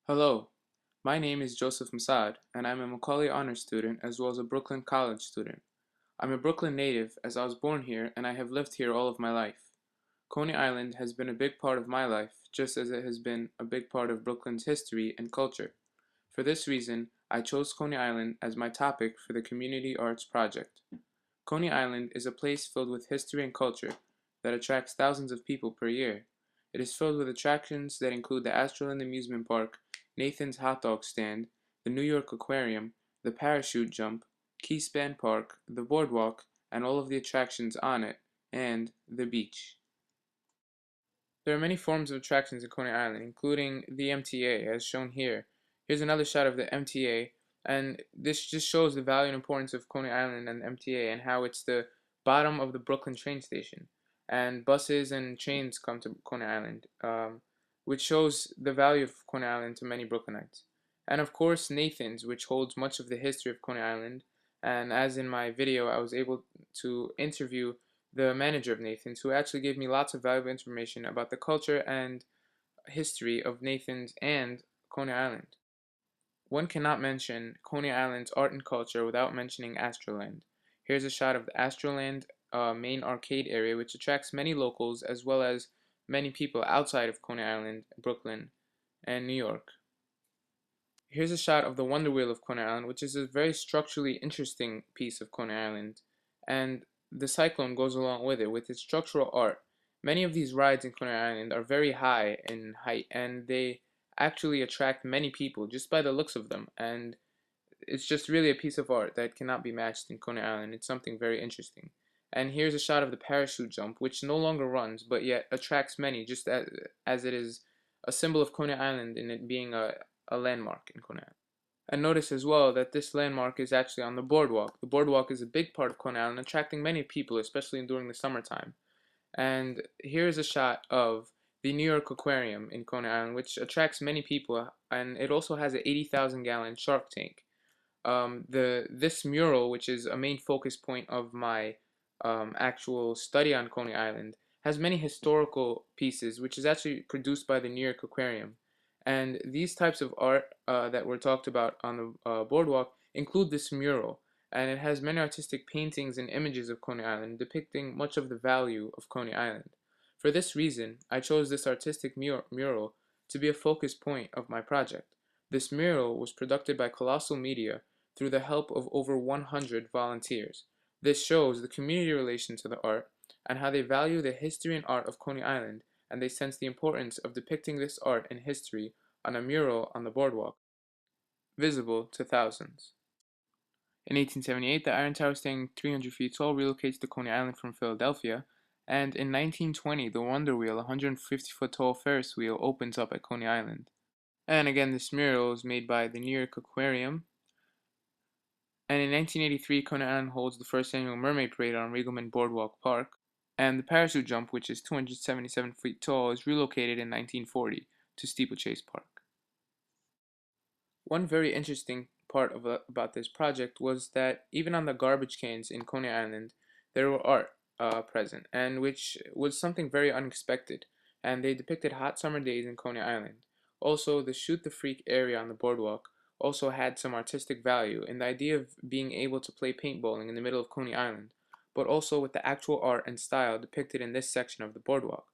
Hello, my name is Joseph Masad, and I'm a Macaulay Honors student as well as a Brooklyn College student. I'm a Brooklyn native as I was born here and I have lived here all of my life. Coney Island has been a big part of my life, just as it has been a big part of Brooklyn's history and culture. For this reason, I chose Coney Island as my topic for the Community Arts Project. Coney Island is a place filled with history and culture that attracts thousands of people per year. It is filled with attractions that include the Astroland Amusement Park, Nathan's Hot Dog Stand, the New York Aquarium, the Parachute Jump, Keyspan Park, the Boardwalk, and all of the attractions on it, and the beach. There are many forms of attractions in Coney Island, including the MTA, as shown here. Here's another shot of the MTA, and this just shows the value and importance of Coney Island and the MTA and how it's the bottom of the Brooklyn train station. And buses and trains come to Coney Island, which shows the value of Coney Island to many Brooklynites. And of course, Nathan's, which holds much of the history of Coney Island. And as in my video, I was able to interview the manager of Nathan's, who actually gave me lots of valuable information about the culture and history of Nathan's and Coney Island. One cannot mention Coney Island's art and culture without mentioning Astroland. Here's a shot of the Astroland main arcade area, which attracts many locals as well as many people outside of Coney Island, Brooklyn, and New York. Here's a shot of the Wonder Wheel of Coney Island, which is a very structurally interesting piece of Coney Island, and the Cyclone goes along with it, with its structural art. Many of these rides in Coney Island are very high in height, and they actually attract many people just by the looks of them, and it's just really a piece of art that cannot be matched in Coney Island. It's something very interesting. And here's a shot of the parachute jump, which no longer runs, but yet attracts many, just as it is a symbol of Coney Island in it being a landmark in Coney Island. And notice as well that this landmark is actually on the boardwalk. The boardwalk is a big part of Coney Island, attracting many people, especially during the summertime. And here's a shot of the New York Aquarium in Coney Island, which attracts many people, and it also has an 80,000-gallon shark tank. This mural, which is a main focus point of my actual study on Coney Island, has many historical pieces, which is actually produced by the New York Aquarium. And these types of art that were talked about on the boardwalk include this mural, and it has many artistic paintings and images of Coney Island depicting much of the value of Coney Island. For this reason, I chose this artistic mural to be a focus point of my project. This mural was produced by Colossal Media through the help of over 100 volunteers. This shows the community relation to the art and how they value the history and art of Coney Island, and they sense the importance of depicting this art and history on a mural on the boardwalk, visible to thousands. In 1878, the Iron Tower, staying 300 feet tall, relocates to Coney Island from Philadelphia, and in 1920, the Wonder Wheel, a 150-foot tall Ferris wheel, opens up at Coney Island. And again, this mural is made by the New York Aquarium. And in 1983, Coney Island holds the first annual Mermaid Parade on Riegelman Boardwalk Park. And the parachute jump, which is 277 feet tall, is relocated in 1940 to Steeplechase Park. One very interesting part about this project was that even on the garbage cans in Coney Island, there were art present, and which was something very unexpected. And they depicted hot summer days in Coney Island. Also, the Shoot the Freak area on the boardwalk also had some artistic value in the idea of being able to play paintballing in the middle of Coney Island, but also with the actual art and style depicted in this section of the boardwalk.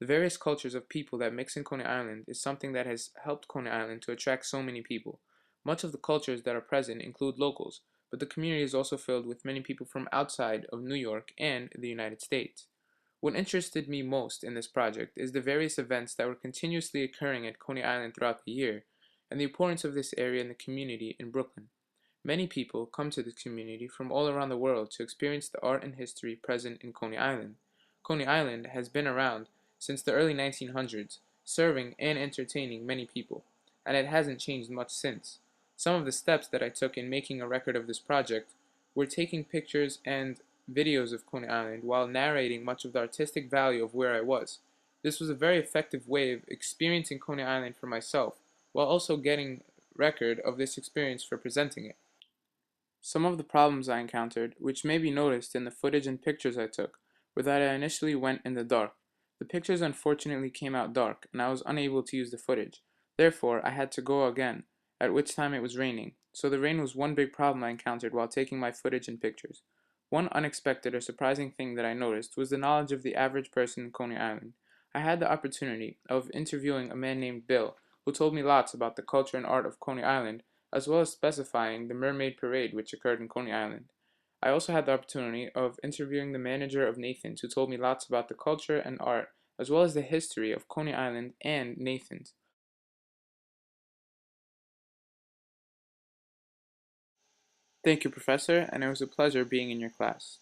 The various cultures of people that mix in Coney Island is something that has helped Coney Island to attract so many people. Much of the cultures that are present include locals, but the community is also filled with many people from outside of New York and the United States. What interested me most in this project is the various events that were continuously occurring at Coney Island throughout the year, and the importance of this area in the community in Brooklyn. Many people come to the community from all around the world to experience the art and history present in Coney Island. Coney Island has been around since the early 1900s, serving and entertaining many people, and it hasn't changed much since. Some of the steps that I took in making a record of this project were taking pictures and videos of Coney Island while narrating much of the artistic value of where I was. This was a very effective way of experiencing Coney Island for myself, while also getting record of this experience for presenting it. Some of the problems I encountered, which may be noticed in the footage and pictures I took, were that I initially went in the dark. The pictures unfortunately came out dark, and I was unable to use the footage. Therefore, I had to go again, at which time it was raining, so the rain was one big problem I encountered while taking my footage and pictures. One unexpected or surprising thing that I noticed was the knowledge of the average person in Coney Island. I had the opportunity of interviewing a man named Bill, who told me lots about the culture and art of Coney Island, as well as specifying the Mermaid Parade which occurred in Coney Island. I also had the opportunity of interviewing the manager of Nathan's, who told me lots about the culture and art, as well as the history of Coney Island and Nathan's. Thank you, Professor, and it was a pleasure being in your class.